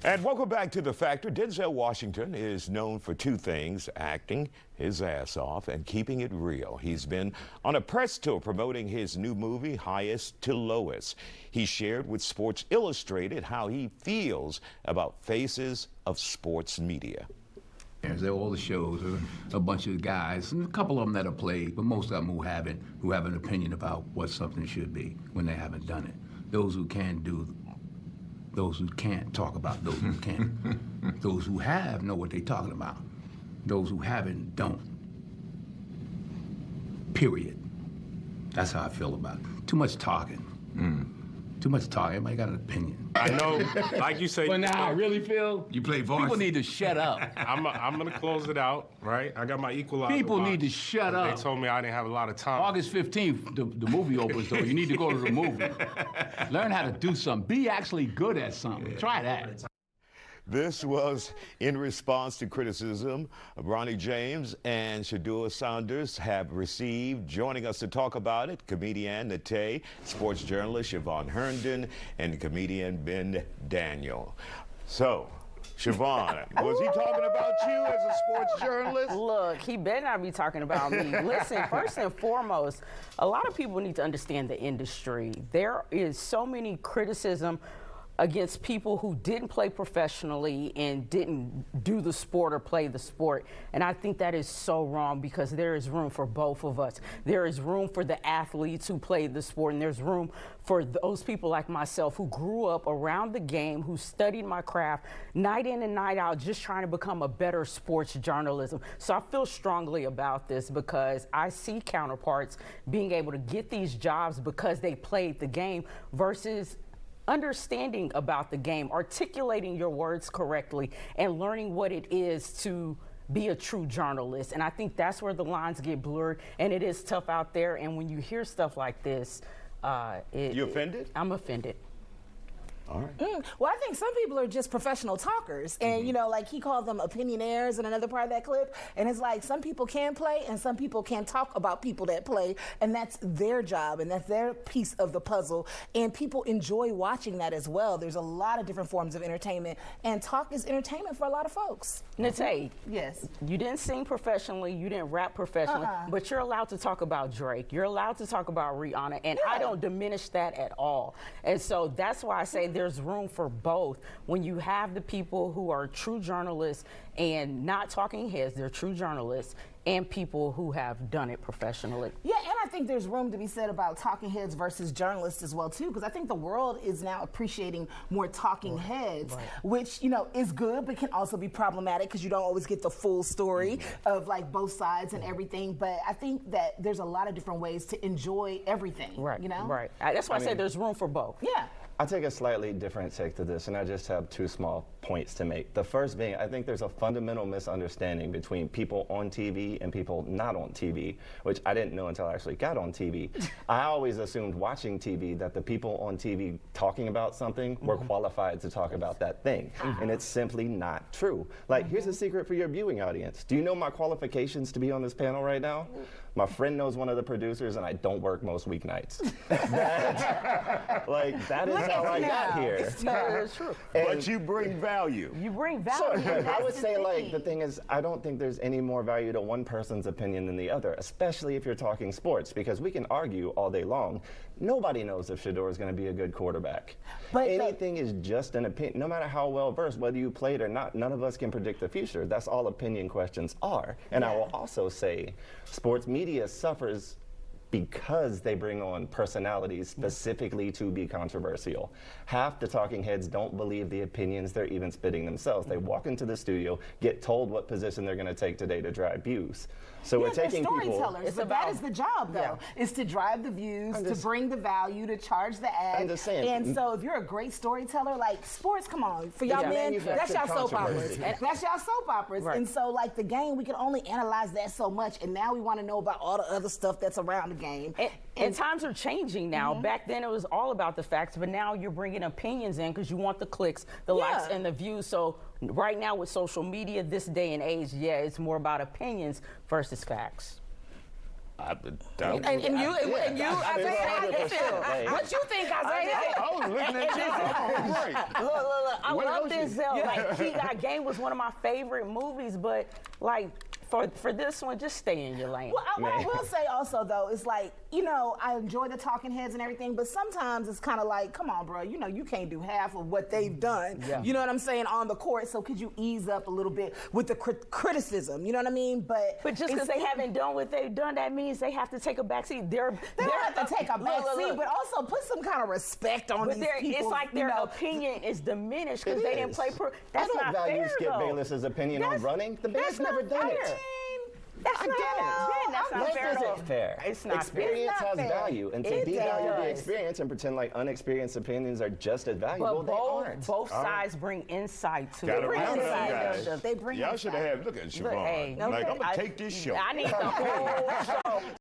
And welcome back to The Factor. Denzel Washington is known for two things: acting his ass off and keeping it real. He's been on a press tour promoting his new movie, Highest to Lowest. He shared with Sports Illustrated how he feels about faces of sports media. They're all the shows, a bunch of guys, and a couple of them that have played, but most of them who have an opinion about what something should be when they haven't done it. Those who can do, those who can't talk about those who can. Those who have know what they're talking about. Those who haven't don't. Period. That's how I feel about it. Too much talking. Too much talking. Everybody got an opinion. I know, like you say. But now I really feel you play varsity. People need to shut up. I'm gonna close it out, right? I got my equalizer. People need to shut up. They told me I didn't have a lot of time. August 15th, the movie opens, though. You need to go to the movie. Learn how to do something. Be actually good at something. Try that. This was in response to criticism Ronnie James and Shadua Saunders have received. Joining us to talk about it, comedian Nate, sports journalist Siobhan Herndon, and comedian Ben Daniel. So, Siobhan, was he talking about you as a sports journalist? Look, he better not be talking about me. Listen, first and foremost, a lot of people need to understand the industry. There is so many criticism against people who didn't play professionally and didn't do the sport or play the sport. And I think that is so wrong, because there is room for both of us. There is room for the athletes who played the sport, and there's room for those people like myself who grew up around the game, who studied my craft night in and night out, just trying to become a better sports journalism. So I feel strongly about this, because I see counterparts being able to get these jobs because they played the game versus understanding about the game, articulating your words correctly, and learning what it is to be a true journalist. And I think that's where the lines get blurred, and it is tough out there. And when you hear stuff like this, You offended? I'm offended. All right. Well, I think some people are just professional talkers, and you know, like he called them opinionaires in another part of that clip, and it's like some people can play and some people can talk about people that play, and that's their job and that's their piece of the puzzle, and people enjoy watching that as well. There's a lot of different forms of entertainment, and talk is entertainment for a lot of folks. Nate, yes, you didn't sing professionally, you didn't rap professionally, but you're allowed to talk about Drake, you're allowed to talk about Rihanna, and I don't diminish that at all. And so that's why I say there's room for both. When you have the people who are true journalists and not talking heads, they're true journalists, and people who have done it professionally. Yeah, and I think there's room to be said about talking heads versus journalists as well too, because I think the world is now appreciating more talking heads, which, you know, is good, but can also be problematic because you don't always get the full story of like both sides and everything. But I think that there's a lot of different ways to enjoy everything. Right. You know. Right. That's why I say there's room for both. Yeah. I take a slightly different take to this, and I just have two small points to make. The first being, I think there's a fundamental misunderstanding between people on TV and people not on TV, which I didn't know until I actually got on TV. I always assumed watching TV that the people on TV talking about something were qualified to talk about that thing, and it's simply not true. Like, here's a secret for your viewing audience. Do you know my qualifications to be on this panel right now? My friend knows one of the producers, and I don't work most weeknights. That is how I got here. It's true. But you bring value. You bring value. So, I would say, like, the thing is, I don't think there's any more value to one person's opinion than the other, especially if you're talking sports, because we can argue all day long. Nobody knows if Shador is going to be a good quarterback. But anything is just an opinion. No matter how well versed, whether you played or not, none of us can predict the future. That's all opinion questions are. And I will also say, sports media suffers because they bring on personalities specifically to be controversial. Half the talking heads don't believe the opinions they're even spitting themselves. They walk into the studio, get told what position they're going to take today to drive views. So we're taking storytellers, but that is the job, though, is to drive the views, to bring the value, to charge the ad. And so if you're a great storyteller, like sports, come on, for y'all men, that's y'all soap operas. That's y'all soap operas. Right. And so like the game, we can only analyze that so much, and now we want to know about all the other stuff that's around the game. And times are changing now. Back then it was all about the facts, but now you're bringing opinions in because you want the clicks, the likes, and the views. So right now with social media, this day and age, it's more about opinions versus facts. And you, I mean, Isaiah, how you 100%, feel? hey. What you think, Isaiah? I was looking at you. Right. Look, I What love else you- Denzel. Like, He Got Game was one of my favorite movies, but like for this one, just stay in your lane. Well, what I will say also, though, is like, you know, I enjoy the talking heads and everything, but sometimes it's kind of like, come on, bro, you know, you can't do half of what they've done. Yeah. You know what I'm saying, on the court, so could you ease up a little bit with the criticism, you know what I mean? But just because they haven't done what they've done, that means they have to take a backseat. They don't have to take a back seat, but also put some kind of respect on these people. It's like their opinion is diminished because they didn't play pro. That's I don't not value fair, Skip though. Bayless's opinion on running. The man's That's never not done fair. it. That's I not get it. fair. That's not Life fair. isn't fair. It's not Experience fair. has It's not fair. value, and to It devalue the does. experience and pretend like unexperienced opinions are just as valuable, But they aren't. both sides bring insight to Gotta it. bring round up, insight, guys. don't they? They bring Y'all should have insight. had, look at Look, hey, Siobhan. Like, okay, I'm going to take this show. I need the whole show.